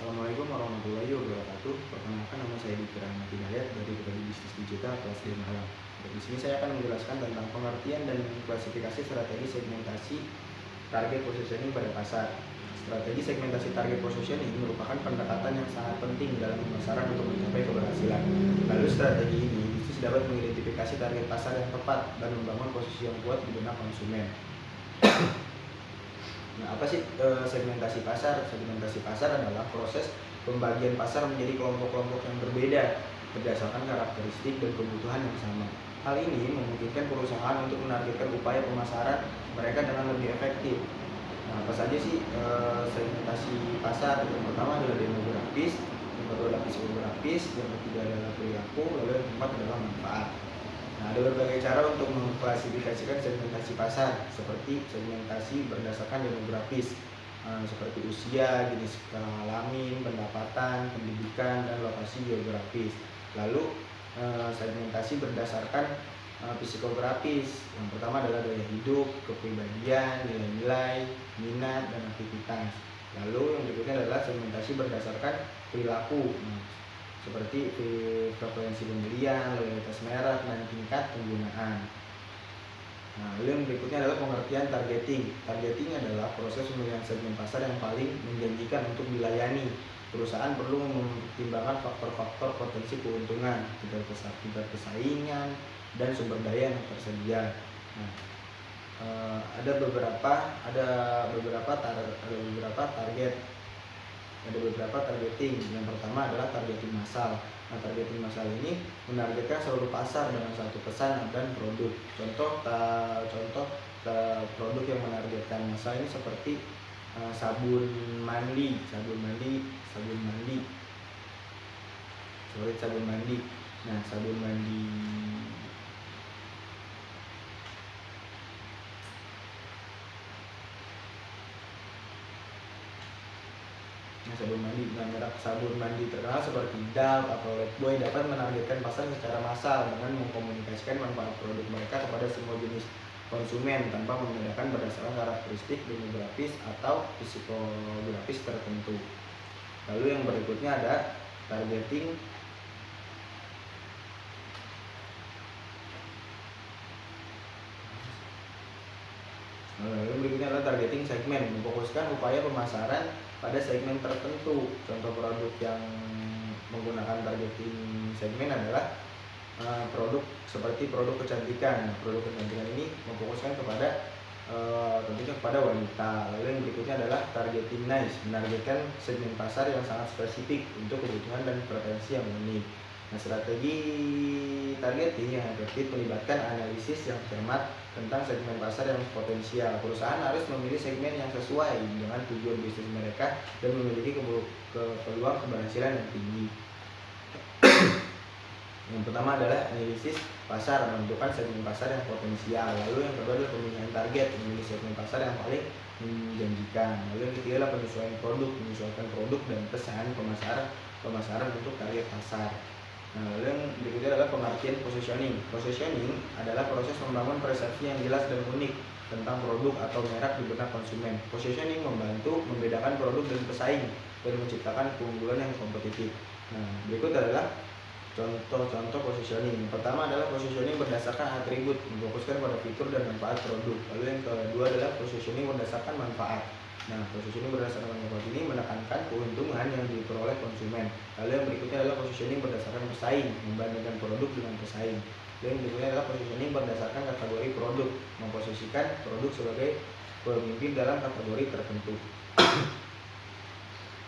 Assalamualaikum warahmatullahi wabarakatuh. Perkenalkan, nama saya Dikir Ahmad Hidayat dari Prodi Bisnis Digital kelas 5 Malang. Di sini saya akan menjelaskan tentang pengertian dan klasifikasi strategi segmentasi target positioning pada pasar. Strategi segmentasi target positioning merupakan pendekatan yang sangat penting dalam pemasaran untuk mencapai keberhasilan. Lalu strategi ini bisnis dapat mengidentifikasi target pasar yang tepat dan membangun posisi yang kuat di benak konsumen. Nah, apa sih segmentasi pasar? Segmentasi pasar adalah proses pembagian pasar menjadi kelompok-kelompok yang berbeda berdasarkan karakteristik dan kebutuhan yang sama. Hal ini memungkinkan perusahaan untuk menargetkan upaya pemasaran mereka dengan lebih efektif. Nah, apa saja sih segmentasi pasar? Yang pertama adalah demografis, yang kedua adalah psikografis, yang ketiga adalah perilaku, lalu yang keempat adalah manfaat. Nah, ada berbagai cara untuk mengklasifikasikan segmentasi pasar, seperti segmentasi berdasarkan demografis, seperti usia, jenis kelamin, pendapatan, pendidikan, dan lokasi geografis. Lalu segmentasi berdasarkan psikografis, yang pertama adalah gaya hidup, kepribadian, nilai-nilai, minat, dan aktivitas. Lalu yang berikutnya adalah segmentasi berdasarkan perilaku, seperti frekuensi pembelian, loyalitas merek, dan tingkat penggunaan. Nah, lalu yang berikutnya adalah pengertian targeting. Targeting adalah proses pemilihan segmen pasar yang paling menjanjikan untuk dilayani. Perusahaan perlu mempertimbangkan faktor-faktor potensi keuntungan, tingkat persaingan, dan sumber daya yang tersedia. Nah, ada beberapa target. Ada beberapa targeting. Yang pertama adalah targeting massal. Nah, targeting massal ini menargetkan seluruh pasar dengan satu pesan dan produk. Contoh produk yang menargetkan massal ini seperti sabun mandi. Nah, sabun mandi merek sabun mandi terkenal seperti Dove atau Lifebuoy dapat menargetkan pasar secara massal dengan mengkomunikasikan manfaat produk mereka kepada semua jenis konsumen tanpa membedakan berdasarkan karakteristik demografis atau psikografis tertentu. Lalu yang berikutnya ada targeting adalah targeting segmen, memfokuskan upaya pemasaran pada segmen tertentu. Contoh produk yang menggunakan targeting segmen adalah produk seperti produk kecantikan. Produk kecantikan ini memfokuskan tentunya kepada wanita. Lalu yang berikutnya adalah targeting niche, menargetkan segmen pasar yang sangat spesifik untuk kebutuhan dan preferensi yang unik. Nah, strategi targeting yang efektif melibatkan analisis yang cermat tentang segmen pasar yang potensial. Perusahaan harus memilih segmen yang sesuai dengan tujuan bisnis mereka dan memiliki peluang keberhasilan yang tinggi. Yang pertama adalah analisis pasar, menentukan segmen pasar yang potensial. Lalu yang kedua adalah pemilihan target, memilih segmen pasar yang paling menjanjikan. Lalu yang ketiga adalah menyesuaikan produk dan pesan pemasaran untuk target pasar. Nah, lalu yang berikutnya adalah pengertian positioning. Positioning adalah proses membangun persepsi yang jelas dan unik tentang produk atau merek di benak konsumen. Positioning membantu membedakan produk dan pesaing dan menciptakan keunggulan yang kompetitif. Nah, berikut adalah contoh-contoh positioning. Yang pertama adalah positioning berdasarkan atribut, memfokuskan pada fitur dan manfaat produk. Lalu yang kedua adalah positioning berdasarkan manfaat. Nah, positioning berdasarkan manfaat ini menekankan keuntungan yang diperoleh konsumen. Lalu yang berikutnya adalah positioning berdasarkan pesaing, membandingkan produk dengan pesaing. Lalu yang berikutnya adalah positioning berdasarkan kategori produk, memposisikan produk sebagai pemimpin dalam kategori tertentu.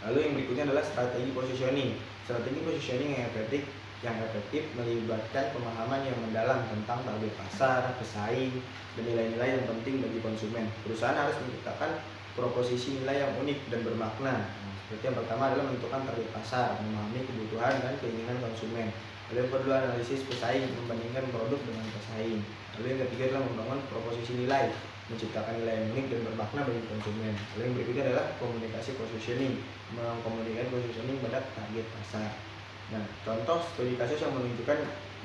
Lalu yang berikutnya adalah strategi positioning. Strategi positioning yang efektif melibatkan pemahaman yang mendalam tentang target pasar, pesaing, dan nilai-nilai yang penting bagi konsumen. Perusahaan harus menciptakan proposisi nilai yang unik dan bermakna. Seperti yang pertama adalah menentukan target pasar, memahami kebutuhan dan keinginan konsumen. Lalu yang kedua analisis pesaing, membandingkan produk dengan pesaing. Lalu yang ketiga adalah membangun proposisi nilai, menciptakan nilai yang unik dan bermakna bagi konsumen. Lalu yang berikutnya adalah komunikasi positioning, mengkomunikasikan positioning pada target pasar. Nah, contoh studi kasus yang menunjukkan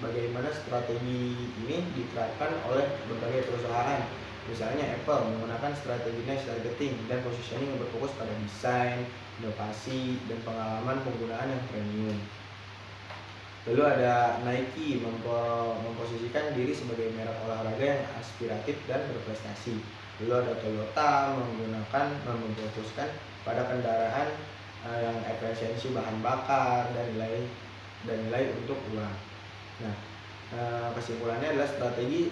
bagaimana strategi ini diterapkan oleh berbagai perusahaan. Misalnya Apple menggunakan strategi niche targeting dan positioning yang berfokus pada desain, inovasi, dan pengalaman penggunaan yang premium. Lalu ada Nike memposisikan diri sebagai merek olahraga yang aspiratif dan berprestasi. Lalu ada Toyota memfokuskan pada kendaraan yang efisiensi bahan bakar dan nilai untuk uang. Nah, kesimpulannya adalah strategi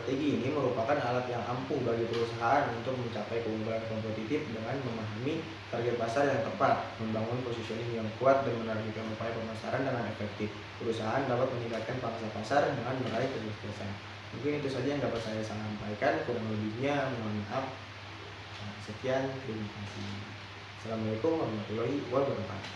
ini merupakan alat yang ampuh bagi perusahaan untuk mencapai keunggulan kompetitif dengan memahami target pasar yang tepat, membangun positioning yang kuat, dan menargetkan upaya pemasaran dengan efektif. Perusahaan dapat meningkatkan pangsa pasar dengan meraih kesuksesan. Mungkin itu saja yang dapat saya sampaikan, kurang lebihnya mohon maaf. Sekian, terima kasih. Assalamualaikum warahmatullahi wabarakatuh.